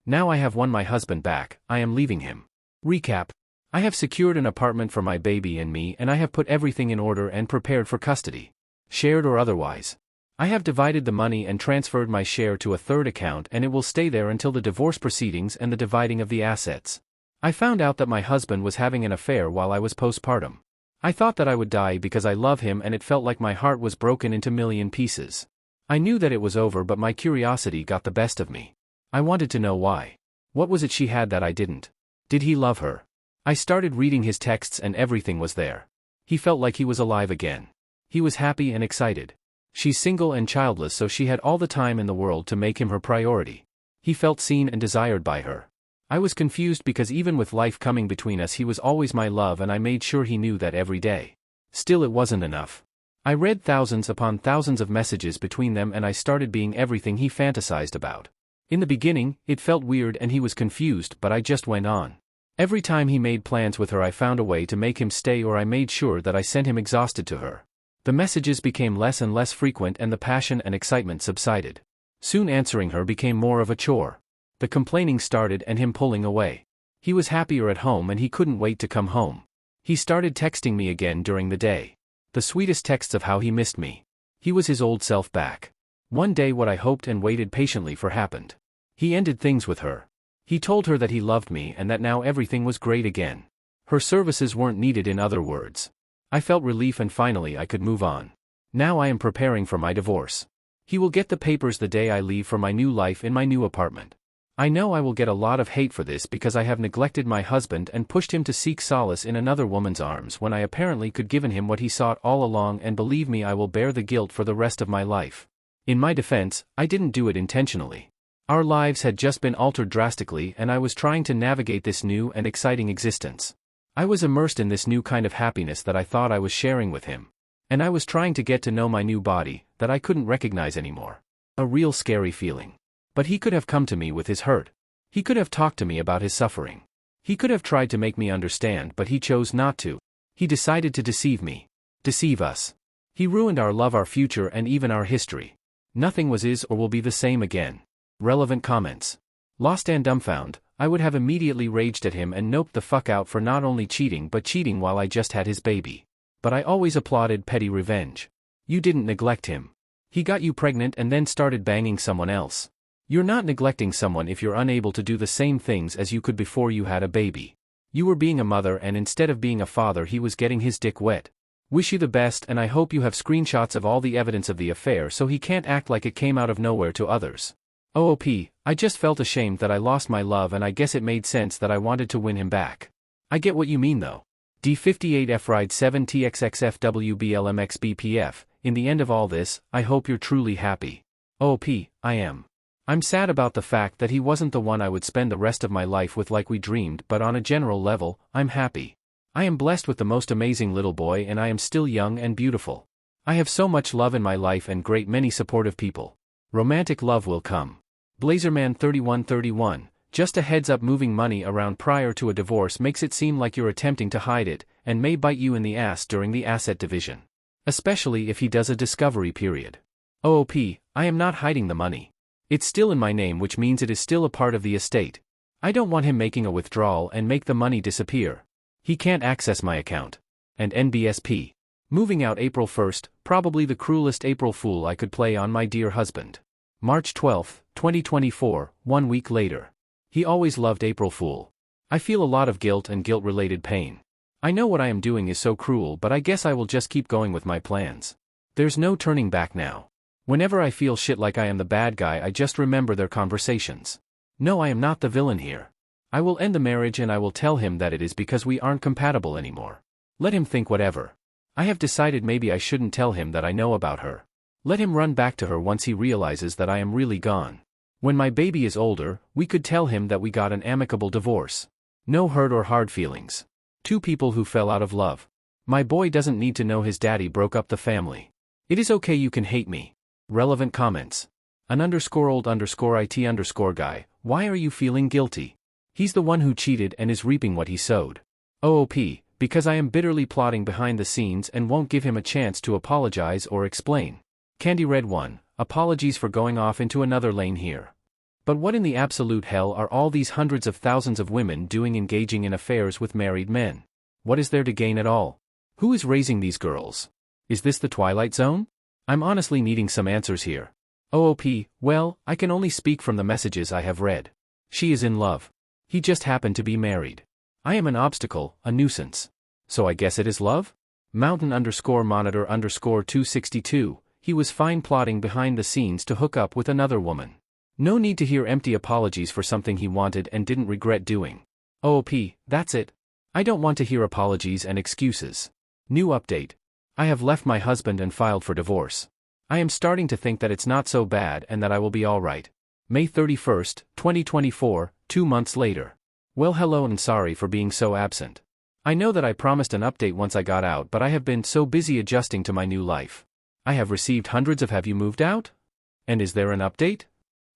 Now I have won my husband back, I am leaving him. Recap. I have secured an apartment for my baby and me, and I have put everything in order and prepared for custody. Shared or otherwise. I have divided the money and transferred my share to a third account, and it will stay there until the divorce proceedings and the dividing of the assets. I found out that my husband was having an affair while I was postpartum. I thought that I would die because I love him, and it felt like my heart was broken into million pieces. I knew that it was over, but my curiosity got the best of me. I wanted to know why. What was it she had that I didn't? Did he love her? I started reading his texts and everything was there. He felt like he was alive again. He was happy and excited. She's single and childless, so she had all the time in the world to make him her priority. He felt seen and desired by her. I was confused because even with life coming between us, he was always my love, and I made sure he knew that every day. Still, it wasn't enough. I read thousands upon thousands of messages between them, and I started being everything he fantasized about. In the beginning, it felt weird and he was confused, but I just went on. Every time he made plans with her, I found a way to make him stay, or I made sure that I sent him exhausted to her. The messages became less and less frequent, and the passion and excitement subsided. Soon answering her became more of a chore. The complaining started and him pulling away. He was happier at home and he couldn't wait to come home. He started texting me again during the day. The sweetest texts of how he missed me. He was his old self back. One day what I hoped and waited patiently for happened. He ended things with her. He told her that he loved me and that now everything was great again. Her services weren't needed, in other words. I felt relief and finally I could move on. Now I am preparing for my divorce. He will get the papers the day I leave for my new life in my new apartment. I know I will get a lot of hate for this because I have neglected my husband and pushed him to seek solace in another woman's arms when I apparently could given him what he sought all along, and believe me, I will bear the guilt for the rest of my life. In my defense, I didn't do it intentionally. Our lives had just been altered drastically and I was trying to navigate this new and exciting existence. I was immersed in this new kind of happiness that I thought I was sharing with him. And I was trying to get to know my new body, that I couldn't recognize anymore. A real scary feeling. But he could have come to me with his hurt. He could have talked to me about his suffering. He could have tried to make me understand, but he chose not to. He decided to deceive me. Deceive us. He ruined our love, our future, and even our history. Nothing was, is, or will be the same again. Relevant comments. Lost and dumbfounded, I would have immediately raged at him and noped the fuck out for not only cheating but cheating while I just had his baby. But I always applauded petty revenge. You didn't neglect him. He got you pregnant and then started banging someone else. You're not neglecting someone if you're unable to do the same things as you could before you had a baby. You were being a mother, and instead of being a father, he was getting his dick wet. Wish you the best, and I hope you have screenshots of all the evidence of the affair so he can't act like it came out of nowhere to others. OOP, I just felt ashamed that I lost my love, and I guess it made sense that I wanted to win him back. I get what you mean though. D58F Ride 7 TXXFWBLMXBPF, in the end of all this, I hope you're truly happy. OOP, I am. I'm sad about the fact that he wasn't the one I would spend the rest of my life with like we dreamed, but on a general level, I'm happy. I am blessed with the most amazing little boy, and I am still young and beautiful. I have so much love in my life and great many supportive people. Romantic love will come. Blazerman 3131, just a heads up, moving money around prior to a divorce makes it seem like you're attempting to hide it, and may bite you in the ass during the asset division. Especially if he does a discovery period. OOP, I am not hiding the money. It's still in my name, which means it is still a part of the estate. I don't want him making a withdrawal and make the money disappear. He can't access my account. And NBSP. Moving out April 1st, probably the cruelest April Fool I could play on my dear husband. March 12, 2024, 1 week later. He always loved April Fool. I feel a lot of guilt and guilt-related pain. I know what I am doing is so cruel, but I guess I will just keep going with my plans. There's no turning back now. Whenever I feel shit like I am the bad guy, I just remember their conversations. No, I am not the villain here. I will end the marriage and I will tell him that it is because we aren't compatible anymore. Let him think whatever. I have decided maybe I shouldn't tell him that I know about her. Let him run back to her once he realizes that I am really gone. When my baby is older, we could tell him that we got an amicable divorce. No hurt or hard feelings. Two people who fell out of love. My boy doesn't need to know his daddy broke up the family. It is okay, you can hate me. Relevant comments. An _old_IT_ guy, why are you feeling guilty? He's the one who cheated and is reaping what he sowed. OOP, because I am bitterly plotting behind the scenes and won't give him a chance to apologize or explain. Candy Red 1, apologies for going off into another lane here. But what in the absolute hell are all these hundreds of thousands of women doing engaging in affairs with married men? What is there to gain at all? Who is raising these girls? Is this the Twilight Zone? I'm honestly needing some answers here. OOP, well, I can only speak from the messages I have read. She is in love. He just happened to be married. I am an obstacle, a nuisance. So I guess it is love? Mountain_monitor_262, he was fine plotting behind the scenes to hook up with another woman. No need to hear empty apologies for something he wanted and didn't regret doing. OOP, that's it. I don't want to hear apologies and excuses. New update. I have left my husband and filed for divorce. I am starting to think that it's not so bad and that I will be alright. May 31st, 2024, 2 months later. Well, hello and sorry for being so absent. I know that I promised an update once I got out, but I have been so busy adjusting to my new life. I have received hundreds of "Have you moved out?" And is there an update?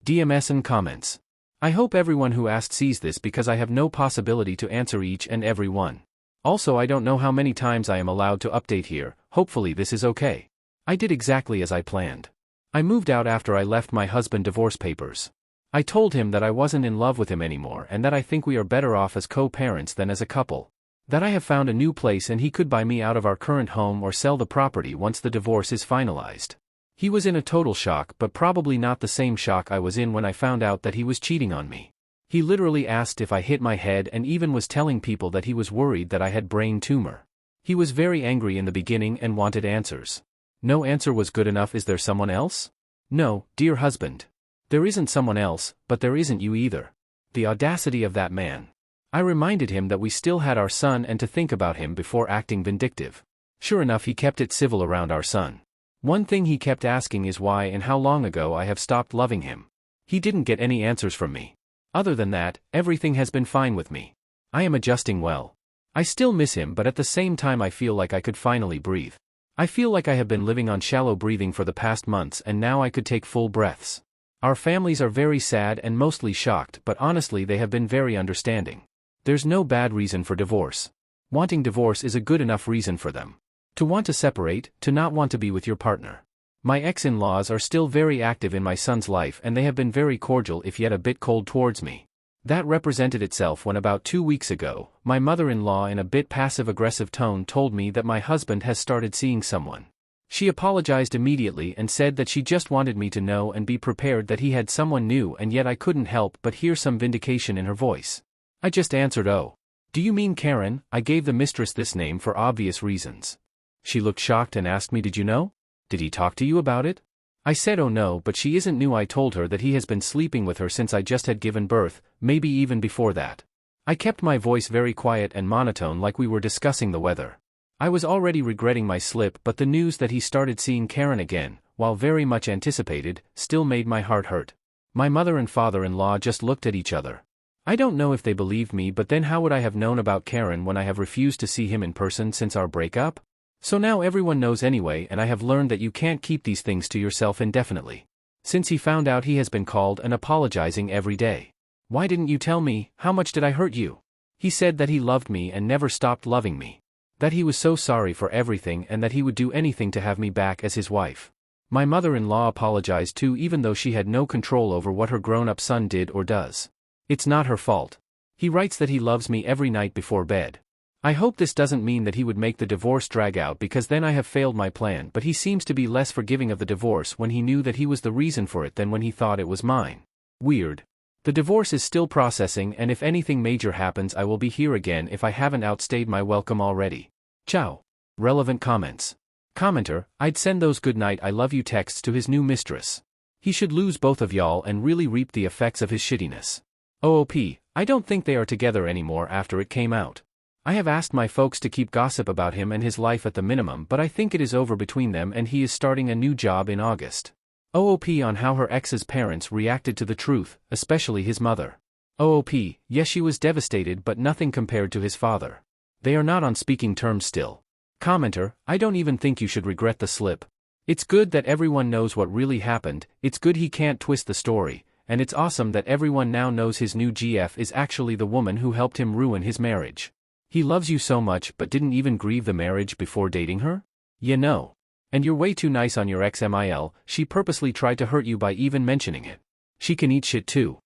DMS and comments. I hope everyone who asked sees this because I have no possibility to answer each and every one. Also, I don't know how many times I am allowed to update here. Hopefully this is okay. I did exactly as I planned. I moved out after I left my husband divorce papers. I told him that I wasn't in love with him anymore and that I think we are better off as co-parents than as a couple. That I have found a new place and he could buy me out of our current home or sell the property once the divorce is finalized. He was in a total shock, but probably not the same shock I was in when I found out that he was cheating on me. He literally asked if I hit my head and even was telling people that he was worried that I had brain tumor. He was very angry in the beginning and wanted answers. No answer was good enough. Is there someone else? No, dear husband. There isn't someone else, but there isn't you either. The audacity of that man. I reminded him that we still had our son and to think about him before acting vindictive. Sure enough, he kept it civil around our son. One thing he kept asking is why and how long ago I have stopped loving him. He didn't get any answers from me. Other than that, everything has been fine with me. I am adjusting well. I still miss him, but at the same time I feel like I could finally breathe. I feel like I have been living on shallow breathing for the past months and now I could take full breaths. Our families are very sad and mostly shocked, but honestly they have been very understanding. There's no bad reason for divorce. Wanting divorce is a good enough reason for them. To want to separate, to not want to be with your partner. My ex-in-laws are still very active in my son's life and they have been very cordial if yet a bit cold towards me. That represented itself when about 2 weeks ago, my mother-in-law in a bit passive-aggressive tone told me that my husband has started seeing someone. She apologized immediately and said that she just wanted me to know and be prepared that he had someone new, and yet I couldn't help but hear some vindication in her voice. I just answered, "Oh. Do you mean Karen?" I gave the mistress this name for obvious reasons. She looked shocked and asked me, "Did you know? Did he talk to you about it?" I said, "Oh no, but she isn't new." I told her that he has been sleeping with her since I just had given birth, maybe even before that. I kept my voice very quiet and monotone like we were discussing the weather. I was already regretting my slip, but the news that he started seeing Karen again, while very much anticipated, still made my heart hurt. My mother and father-in-law just looked at each other. I don't know if they believed me, but then how would I have known about Karen when I have refused to see him in person since our breakup? So now everyone knows anyway, and I have learned that you can't keep these things to yourself indefinitely. Since he found out, he has been called and apologizing every day. "Why didn't you tell me? How much did I hurt you?" He said that he loved me and never stopped loving me. That he was so sorry for everything and that he would do anything to have me back as his wife. My mother-in-law apologized too, even though she had no control over what her grown-up son did or does. It's not her fault. He writes that he loves me every night before bed. I hope this doesn't mean that he would make the divorce drag out, because then I have failed my plan, but he seems to be less forgiving of the divorce when he knew that he was the reason for it than when he thought it was mine. Weird. The divorce is still processing, and if anything major happens I will be here again if I haven't outstayed my welcome already. Ciao. Relevant comments. Commenter, I'd send those "good night, I love you" texts to his new mistress. He should lose both of y'all and really reap the effects of his shittiness. OOP, I don't think they are together anymore after it came out. I have asked my folks to keep gossip about him and his life at the minimum, but I think it is over between them and he is starting a new job in August. OOP on how her ex's parents reacted to the truth, especially his mother. OOP, yes, she was devastated, but nothing compared to his father. They are not on speaking terms still. Commenter, I don't even think you should regret the slip. It's good that everyone knows what really happened, it's good he can't twist the story, and it's awesome that everyone now knows his new GF is actually the woman who helped him ruin his marriage. He loves you so much but didn't even grieve the marriage before dating her? You know. And you're way too nice on your ex. Mil, she purposely tried to hurt you by even mentioning it. She can eat shit too.